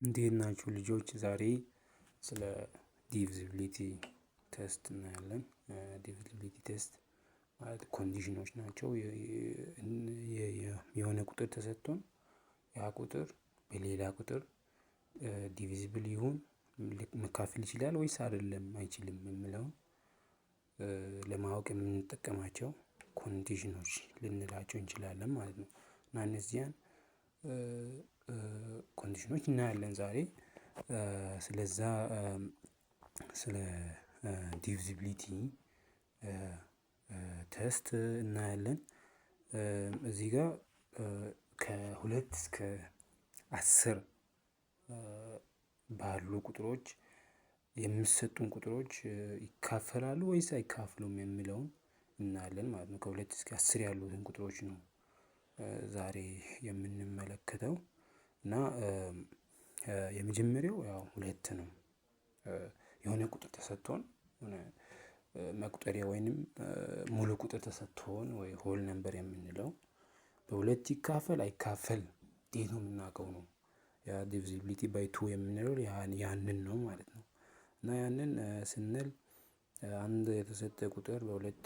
እንዴት ናችሁ ልጆች? ዛሬ ስለ ዲቪዚቢሊቲ ቴስት እናያለን። ዲቪዚቢሊቲ ቴስት ማለት ኮንዲሽኖች ናቸው። የሆነ ቁጥር ተሰጥቶን ያ ቁጥር በሌላ ቁጥር ዲቪዚብል ይሁን መካፈል ይችላል ወይስ አይደለም አይችልም የሚለውን ለማወቅ የምንጠቀማቸው ኮንዲሽኖች ልንላቸው እንችላለን ማለት ነው። እና እነዚያን ኮንዲሽኖች እናያለን ዛሬ። ስለዛ ስለ ዲቪዚቢሊቲ ቴስት እናያለን። እዚህ ጋር ከሁለት እስከ 10 ባሉ ቁጥሮች የሚሰጡን ቁጥሮች ይካፈላሉ ወይስ አይካፍሉም የሚለውን እናያለን ማለት ነው። ከሁለት እስከ 10 ያሉትን ቁጥሮች ነው ዛሬ የምንመለከተው። እና የመጀመሪያው ያው 2 ነው። የሆነ ቁጥር ተሰጥቶን መቁጠሪያ ወይንም ሙሉ ቁጥር ተሰጥቶን ወይ ሆል ነምበር የምንለው በሁለት ይካፈል አይካፈል እንዴት ነው የምናውቀው ነው። ያ ዲቪዚቢሊቲ ባይ 2 የምንለው ያንን ነው ማለት ነው። እና ያንን ስንል አንድ የተሰጠ ቁጥር በሁለት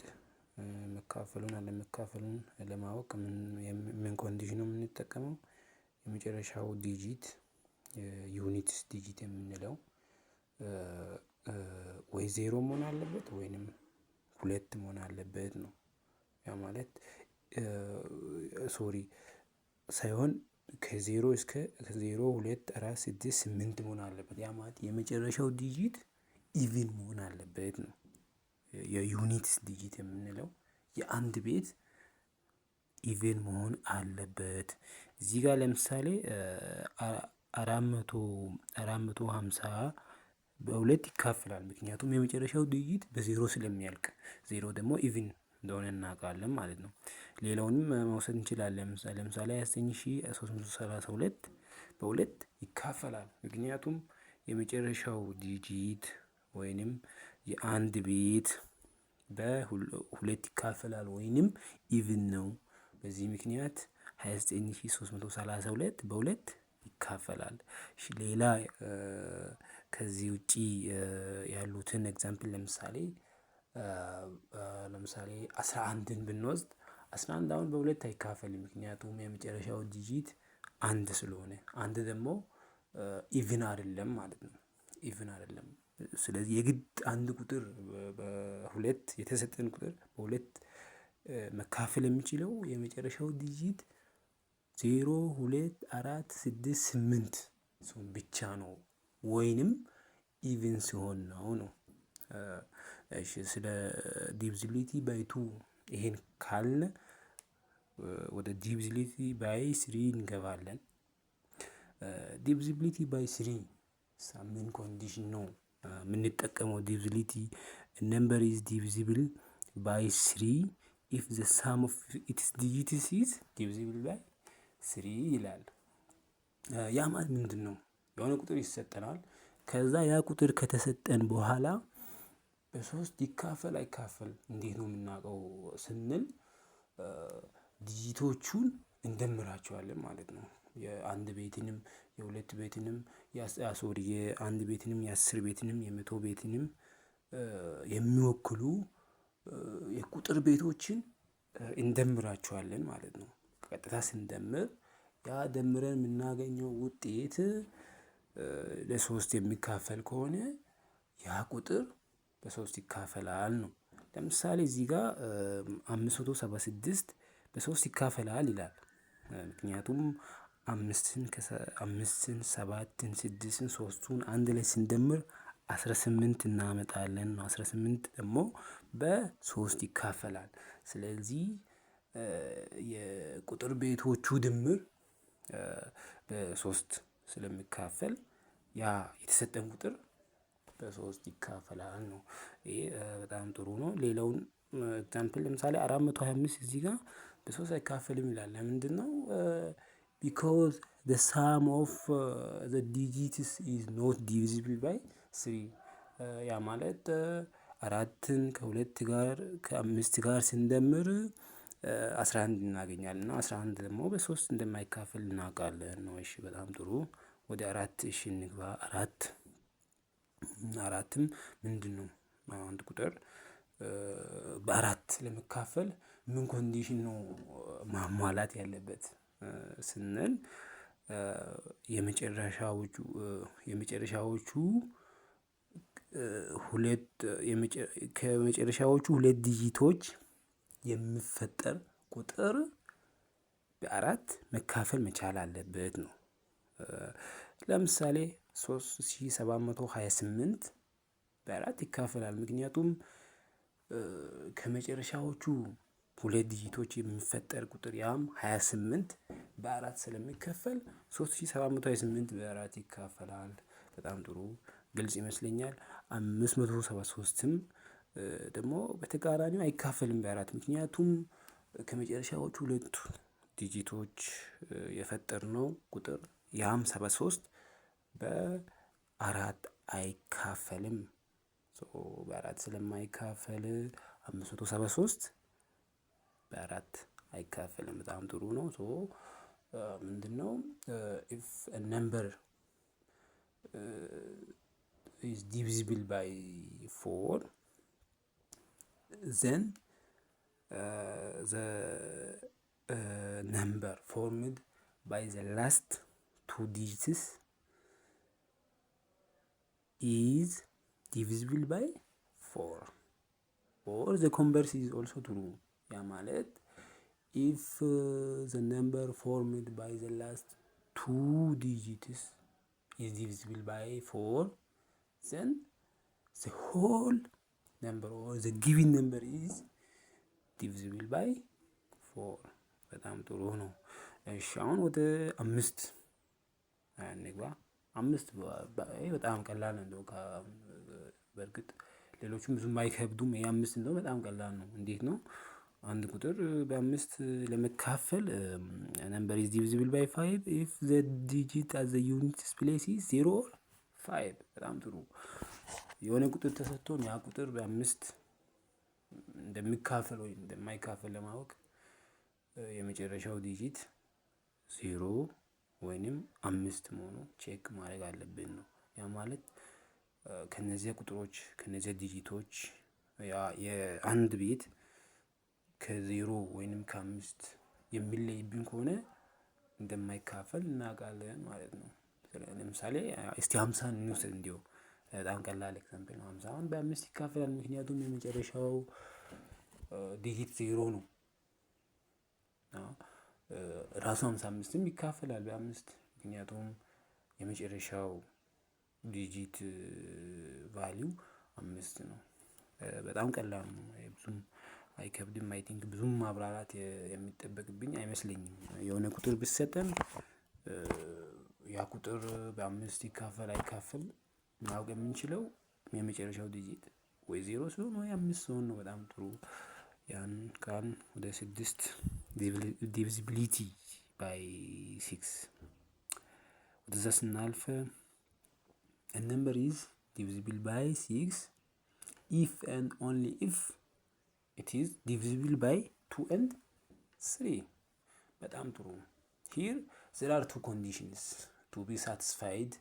መካፈሉን አለመካፈሉን ለማወቅ ምን ኮንዲሽን ነው የምንጠቀመው? የመጨረሻው ዲጂት ዩኒትስ ዲጂት የምንለው ወይ 0 መሆን አለበት ወይንም 2 መሆን አለበት ነው። ያ ማለት ሳይሆን ከ0 እስከ 0 2 4 6 8 መሆን አለበት። ያ ማለት የመጨረሻው ዲጂት ኢቭን መሆን አለበት ነው። የዩኒትስ ዲጂት የምንለው የአንድ ቤት ኢቭን መሆን አለበት። እዚህ ጋር ለምሳሌ 450 በሁለት ይካፈላል። ምክንያቱም የመጨረሻው ዲጂት በዜሮ ስለሚያልቅ 0 ደግሞ ኢቭን እንደሆነ እናውቃለን ማለት ነው። ሌላውንም መውሰድ እንችላለን። ለምሳሌ 29332 በሁለት ይካፈላል። ምክንያቱም የመጨረሻው ዲጂት ወይንም የአንድ ቤት በሁለት ይካፈላል ወይንም ኢቭን ነው። በዚህ ምክንያት 29332 በሁለት ይካፈላል። ሌላ ከዚህ ውጪ ያሉትን ኤግዛምፕል ለምሳሌ 11ን ብንወስድ 11 አሁን በሁለት አይካፈልም። ምክንያቱም የመጨረሻው ዲጂት አንድ ስለሆነ አንድ ደግሞ ኢቭን አይደለም ማለት ነው። ኢቭን አይደለም። ስለዚህ የግድ አንድ ቁጥር በሁለት የተሰጠን ቁጥር በሁለት መካፈል የሚችለው የመጨረሻው ዲጂት 0 2 4 6 8 ሲሆን ብቻ ነው ወይንም ኢቭን ሲሆን ነው። እሺ ስለ ዲቪዚቢሊቲ ባይ 2 ይሄን ካልን ወደ ዲቪዚቢሊቲ ባይ 3 እንገባለን። ዲቪዚቢሊቲ ባይ 3 ምን ኮንዲሽን ነው የምንጠቀመው? ዲቪዚቢሊቲ ነምበር ኢዝ ዲቪዚብል ባይ 3 ኢፍ ዘ ሳም ኦፍ ኢትስ ዲጂትስ ኢዝ ዲቪዚብል ባይ 3 ይላል። ያ ማለት ምንድን ነው? የሆነ ቁጥር ይሰጠናል። ከዛ ያ ቁጥር ከተሰጠን በኋላ በሶስት ይካፈል አይካፈል እንዴት ነው የምናውቀው ስንል ዲጂቶቹን እንደምራቸዋለን ማለት ነው። የአንድ ቤትንም የሁለት ቤትንም የአንድ ቤትንም የ10 ቤትንም የ100 ቤትንም የሚወክሉ የቁጥር ቤቶችን እንደምራቸዋለን ማለት ነው። ቀጥታ ስንደምር ያ ደምረን የምናገኘው ውጤት ለሶስት የሚካፈል ከሆነ ያ ቁጥር በሶስት ይካፈላል ነው። ለምሳሌ እዚህ ጋር 576 በሶስት ይካፈላል ይላል። ምክንያቱም አምስትን 7ን 6ን 3ን አንድ ላይ ስንደምር 18 እናመጣለን ነው። 18 ደግሞ በሶስት ይካፈላል። ስለዚህ የቁጥር ቤቶቹ ድምር በሶስት ስለሚካፈል ያ የተሰጠን ቁጥር በሶስት ይካፈላል ነው። ይሄ በጣም ጥሩ ነው። ሌላውን ኤግዛምፕል ለምሳሌ 425 እዚህ ጋር በሶስት አይካፈልም ይላል። ለምንድነው? ቢኮዝ ዘ ሳም ኦፍ ዘ ዲጂትስ ኢዝ ኖት ዲቪዚብል ባይ 3 ያ ማለት አራትን ከሁለት ጋር ከአምስት ጋር ስንደምር 11 እናገኛለን እና 11 ደግሞ በሶስት እንደማይካፈል እናውቃለን ነው። እሺ በጣም ጥሩ። ወደ አራት እሺ እንግባ። አራትም ምንድን ነው? አንድ ቁጥር በአራት ለመካፈል ምን ኮንዲሽን ነው ማሟላት ያለበት ስንል ከመጨረሻዎቹ ሁለት ዲጂቶች የሚፈጠር ቁጥር በአራት መካፈል መቻል አለበት ነው። ለምሳሌ 3728 በአራት ይካፈላል። ምክንያቱም ከመጨረሻዎቹ ሁለት ዲጂቶች የሚፈጠር ቁጥር ያም 28 በአራት ስለሚከፈል 3728 በአራት ይካፈላል። በጣም ጥሩ ግልጽ ይመስለኛል። 573ም ደግሞ በተቃራኒው አይካፈልም በአራት ምክንያቱም ከመጨረሻዎቹ ሁለቱ ዲጂቶች የፈጠርነው ቁጥር ያም 73 በአራት አይካፈልም። በአራት ስለማይካፈል 573 በአራት አይካፈልም። በጣም ጥሩ ነው። ምንድነው if a number is divisible by 4 then the number formed by the last two digits is divisible by 4 or the converse is also true። ያ ማለት if the number formed by the last two digits is divisible by 4 then the whole number or the given number is divisible by 4። በጣም ጥሩ ነው። እሺ አሁን ወደ አምስት እንግባ። አምስት በጣም ቀላል ነው። በእርግጥ ሌሎቹም ብዙም አይከብዱም። ይሄ አምስት እንደው በጣም ቀላል ነው። እንዴት ነው? አንድ ቁጥር በአምስት ለመካፈል number is divisible by 5 if the digit at the units place is 0 or 5። በጣም ጥሩ። የሆነ ቁጥር ተሰጥቶን ያ ቁጥር በአምስት እንደሚካፈል ወይ እንደማይካፈል ለማወቅ የመጨረሻው ዲጂት 0 ወይንም 5 መሆኑ ቼክ ማድረግ አለብን ነው። ያ ማለት ከነዚህ ቁጥሮች ከነዚህ ዲጂቶች ያ የአንድ ቤት ከዜሮ ወይንም ከአምስት የሚለይብን ከሆነ እንደማይካፈል እናውቃለን ማለት ነው። ለምሳሌ እስቲ 50 እንውሰድ። እንዲሁ በጣም ቀላል ኤግዛምፕል ነው። 50 በአምስት ይካፈላል ምክንያቱም የመጨረሻው ዲጂት 0 ነው። ራሱ 55ም ይካፈላል በአምስት ምክንያቱም የመጨረሻው ዲጂት ቫልዩ 5 ነው። በጣም ቀላል ነው። ብዙም አይከብድም። አይ ቲንክ ብዙም ማብራራት የሚጠበቅብኝ አይመስለኝም። የሆነ ቁጥር ቢሰጠን ያ ቁጥር በአምስት ይካፈል አይካፈል ማወቅ የምንችለው የመጨረሻው ዲጂት ወይ 0 ሲሆን ወይ 5 ሲሆን ነው። በጣም ጥሩ። ያን ካን ወደ 6 ዲቪዚቢሊቲ ባይ 6 ወደዛ ስናልፍ a number is divisible by 6 if and only if it is divisible by 2 and 3። በጣም ጥሩ። here there are two conditions to be satisfied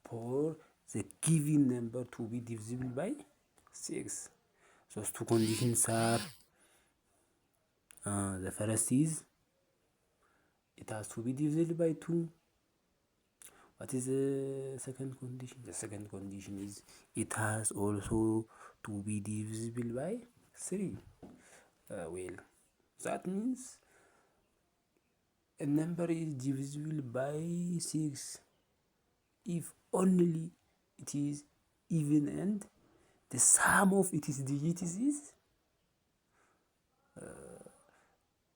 for the given number to be divisible by 6. those two conditions are the first is it has to be divisible by 2. What is the second condition? The second condition is it has also to be divisible by 3. Well, that means a number is divisible by 6 if only it is even and the sum of its digits is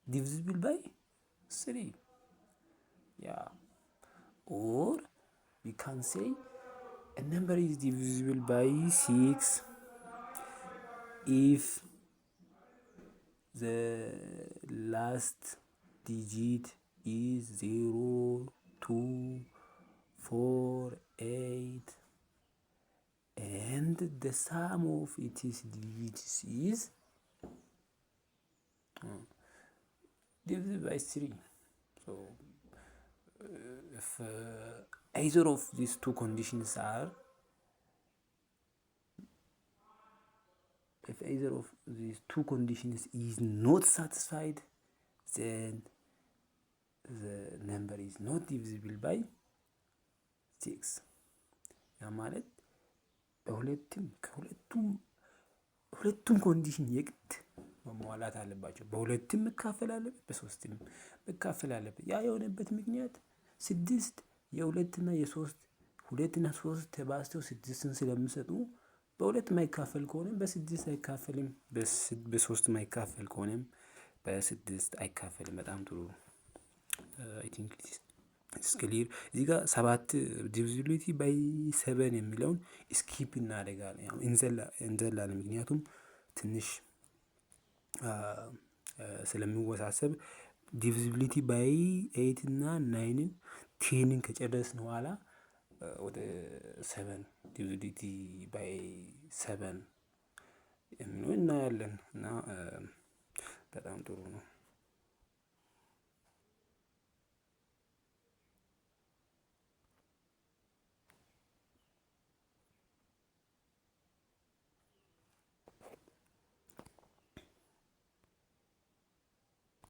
divisible by 3. Yeah. Or we can say a number is divisible by 6 if the last digit is 0, 2, 4, 8 and the sum of its digits is divisible by 3. So if either of these two conditions are, if either of these two conditions is not satisfied, then the number is not divisible by 6። ያ ማለት ሁለቱም ኮንዲሽን የግድ መሟላት አለባቸው። በሁለትም መካፈል አለበት፣ በሶስትም መካፈል አለበት። ያ የሆነበት ምክንያት 6 የሁለትና የሶስት 2 እና 3 ተባዝተው 6ን ስለሚሰጡ በሁለት ማይካፈል ከሆነም በ6 አይካፈልም፣ በ3 ማይካፈል ከሆነም በ6 አይካፈልም። በጣም ጥሩ። አይ ቲንክ ኢትስ ክሊር። እዚህ ጋር 7 ዲቪዚቢሊቲ ባይ 7 የሚለውን ስኪፕ እናደርጋለን፣ ያው እንዘላለን። ምክንያቱም ትንሽ ስለሚወሳሰብ ዲቪዚቢሊቲ ባይ 8 እና 9ን 10ን ከጨረስን በኋላ ወደ 7 ዲቪዚቢሊቲ ባይ 7 የሚለው እናያለን እና በጣም ጥሩ ነው።